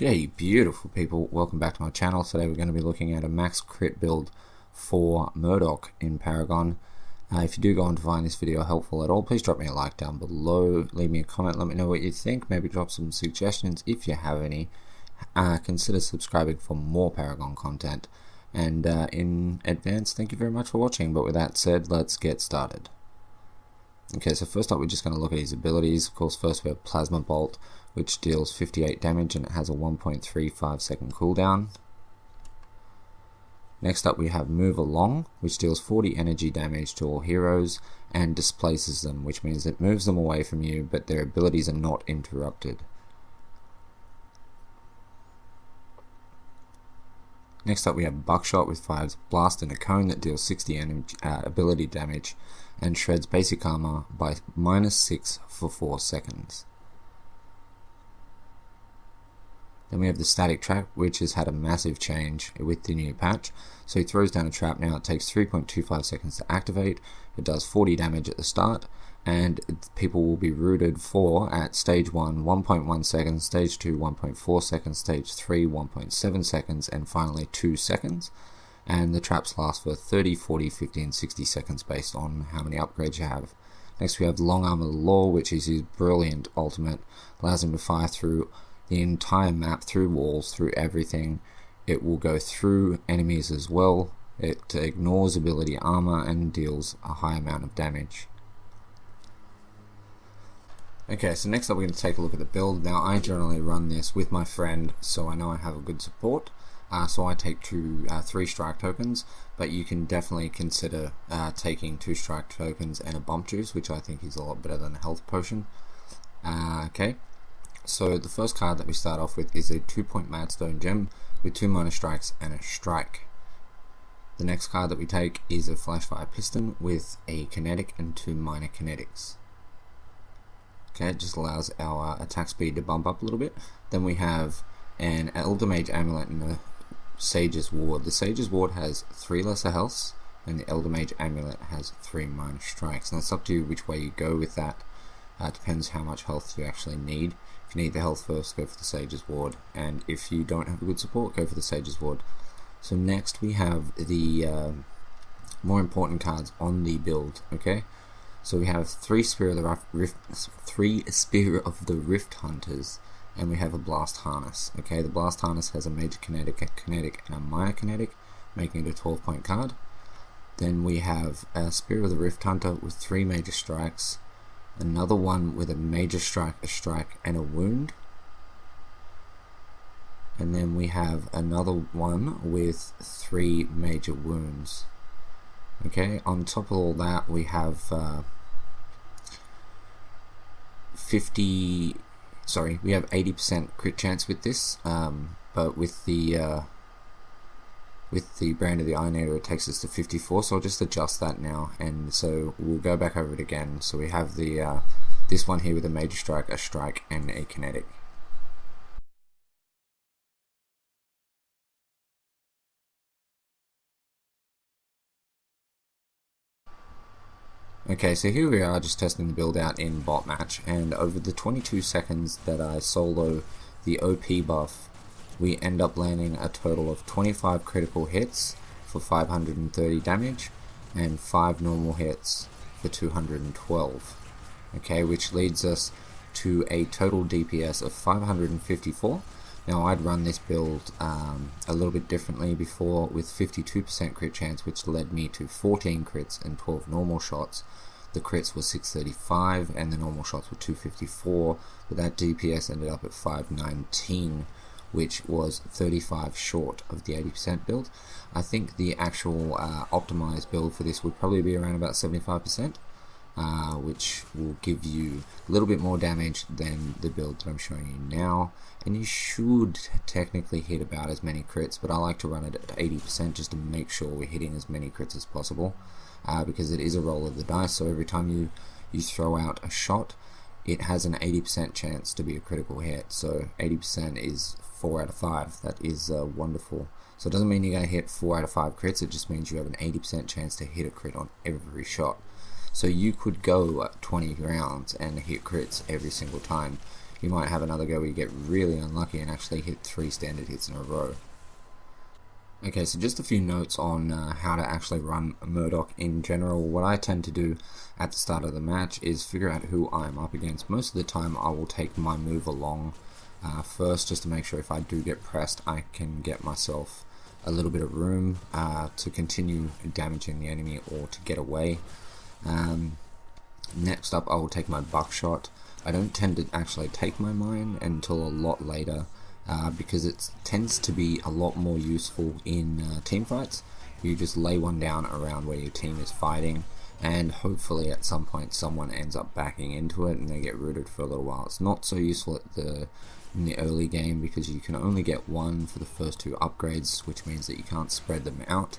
G'day beautiful people, welcome back to my channel. Today we're going to be looking at a max crit build for Murdock in Paragon. If you do go on to find this video helpful at all, please drop me a like down below, leave me a comment, let me know what you think, maybe drop some suggestions if you have any. Consider subscribing for more Paragon content, and in advance thank you very much for watching. But with that said, let's get started. Okay, so first up we're just going to look at his abilities. Of course, first we have Plasma Bolt, which deals 58 damage and it has a 1.35 second cooldown. Next up we have Move Along, which deals 40 energy damage to all heroes and displaces them, which means it moves them away from you but their abilities are not interrupted. Next up we have Buckshot with 5 Blast and a Cone that deals 60 ability damage and shreds basic armor by -6 for 4 seconds. Then we have the Static Trap, which has had a massive change with the new patch. So he throws down a trap now, it takes 3.25 seconds to activate, it does 40 damage at the start, and people will be rooted for at stage 1, 1.1 seconds, stage 2, 1.4 seconds, stage 3, 1.7 seconds, and finally 2 seconds. And the traps last for 30, 40, 50, and 60 seconds based on how many upgrades you have. Next we have Long Arm of the Law, which is his brilliant ultimate, allows him to fire through the entire map, through walls, through everything. It will go through enemies as well. It ignores ability armor and deals a high amount of damage. Okay, so next up we're going to take a look at the build. Now I generally run this with my friend, so I know I have a good support. So I take 3 strike tokens, but you can definitely consider taking 2 strike tokens and a bump juice, which I think is a lot better than a health potion. Okay, so the first card that we start off with is a 2-point Madstone Gem with 2 minor strikes and a strike. The next card that we take is a Flashfire Piston with a kinetic and 2 minor kinetics. Okay, it just allows our attack speed to bump up a little bit. Then we have an Eldermage Amulet and a Sage's Ward. The Sage's Ward has 3 lesser healths, and the Eldermage Amulet has 3 minor strikes. And it's up to you which way you go with that. It depends how much health you actually need. If you need the health first, go for the Sage's Ward, and if you don't have a good support, go for the Sage's Ward. So next we have the more important cards on the build. Okay, so we have 3 Spear of the Rifthunters, and we have a Blast Harness. Okay, the Blast Harness has a major kinetic, a kinetic, and a minor kinetic, making it a 12-point card. Then we have a Spear of the Rifthunter with 3 major strikes, another one with a major strike, a strike, and a wound. And then we have another one with 3 major wounds. Okay, on top of all that we have we have 80% crit chance with this, but with the brand of the Ironeater it takes us to 54, so I'll just adjust that now, and so we'll go back over it again. So we have the this one here with a major strike, a strike, and a kinetic. Okay, so here we are just testing the build out in bot match, and over the 22 seconds that I solo the OP buff, we end up landing a total of 25 critical hits for 530 damage and 5 normal hits for 212. Okay, which leads us to a total DPS of 554. Now I'd run this build a little bit differently before with 52% crit chance, which led me to 14 crits and 12 normal shots. The crits were 635 and the normal shots were 254, but that DPS ended up at 519, which was 35 short of the 80% build. I think the actual optimized build for this would probably be around about 75%. Which will give you a little bit more damage than the build that I'm showing you now, and you should technically hit about as many crits, but I like to run it at 80% just to make sure we're hitting as many crits as possible, because it is a roll of the dice. So every time you throw out a shot, it has an 80% chance to be a critical hit. So 80% is 4 out of 5. That is wonderful. So it doesn't mean you're going to hit 4 out of 5 crits, it just means you have an 80% chance to hit a crit on every shot. So you could go 20 rounds and hit crits every single time. you might have another go where you get really unlucky and actually hit 3 standard hits in a row. Okay, so just a few notes on how to actually run Murdock in general. What I tend to do at the start of the match is figure out who I'm up against. Most of the time I will take my move along first, just to make sure if I do get pressed I can get myself a little bit of room to continue damaging the enemy or to get away. Next up I will take my buckshot. I don't tend to actually take my mine until a lot later, because it tends to be a lot more useful in team fights. You just lay one down around where your team is fighting, and hopefully at some point someone ends up backing into it and they get rooted for a little while. It's not so useful in the early game because you can only get one for the first 2 upgrades, which means that you can't spread them out.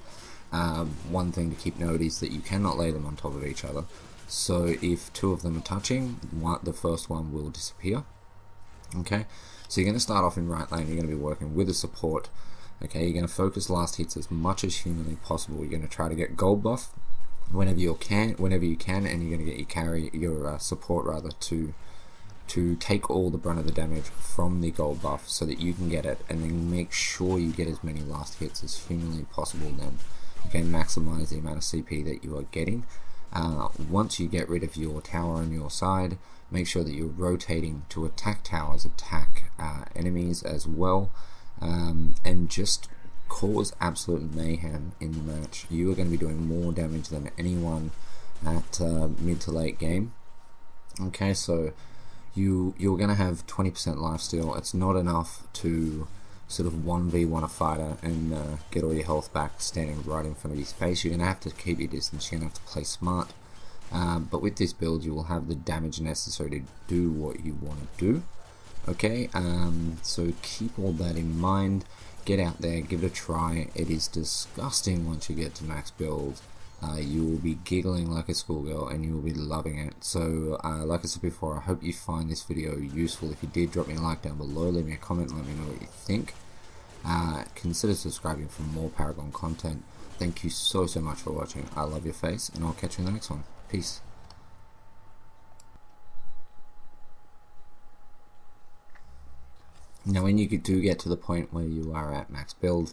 One thing to keep note is that you cannot lay them on top of each other. So if 2 of them are touching, the first one will disappear. Okay, so you're going to start off in right lane. You're going to be working with a support. Okay, you're going to focus last hits as much as humanly possible. You're going to try to get gold buff whenever you can, and you're going to get your support rather to take all the brunt of the damage from the gold buff so that you can get it, and then make sure you get as many last hits as humanly possible. Then, okay, maximize the amount of CP that you are getting. Once you get rid of your tower on your side, make sure that you're rotating to attack towers, attack enemies as well, and just cause absolute mayhem in the match. You are going to be doing more damage than anyone at mid to late game. Okay, so you're going to have 20% lifesteal. It's not enough to sort of 1v1 a fighter and get all your health back standing right in front of his face. You're going to have to keep your distance, you're going to have to play smart, but with this build you will have the damage necessary to do what you want to do. Okay, so keep all that in mind, get out there, give it a try. It is disgusting once you get to max build. You will be giggling like a schoolgirl and you will be loving it. So like I said before, I hope you find this video useful. If you did, drop me a like down below, leave me a comment, let me know what you think. Consider subscribing for more Paragon content. Thank you so much for watching. I love your face, and I'll catch you in the next one. Peace. Now when you do get to the point where you are at max build,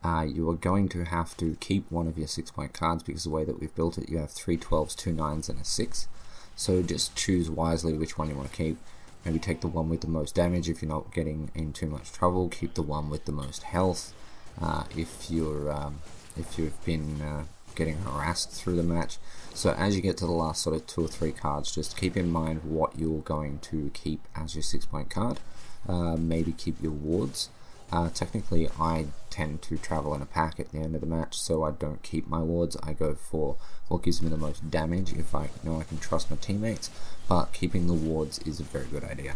you are going to have to keep one of your 6-point cards, because the way that we've built it, you have 3 12s, 2 9s and a 6. So just choose wisely which one you want to keep. Maybe take the one with the most damage if you're not getting in too much trouble. Keep the one with the most health if you've been getting harassed through the match. So as you get to the last sort of 2 or 3 cards, just keep in mind what you're going to keep as your 6-point card. Maybe keep your wards. Technically I tend to travel in a pack at the end of the match, so I don't keep my wards. I go for what gives me the most damage if I know I can trust my teammates, but keeping the wards is a very good idea.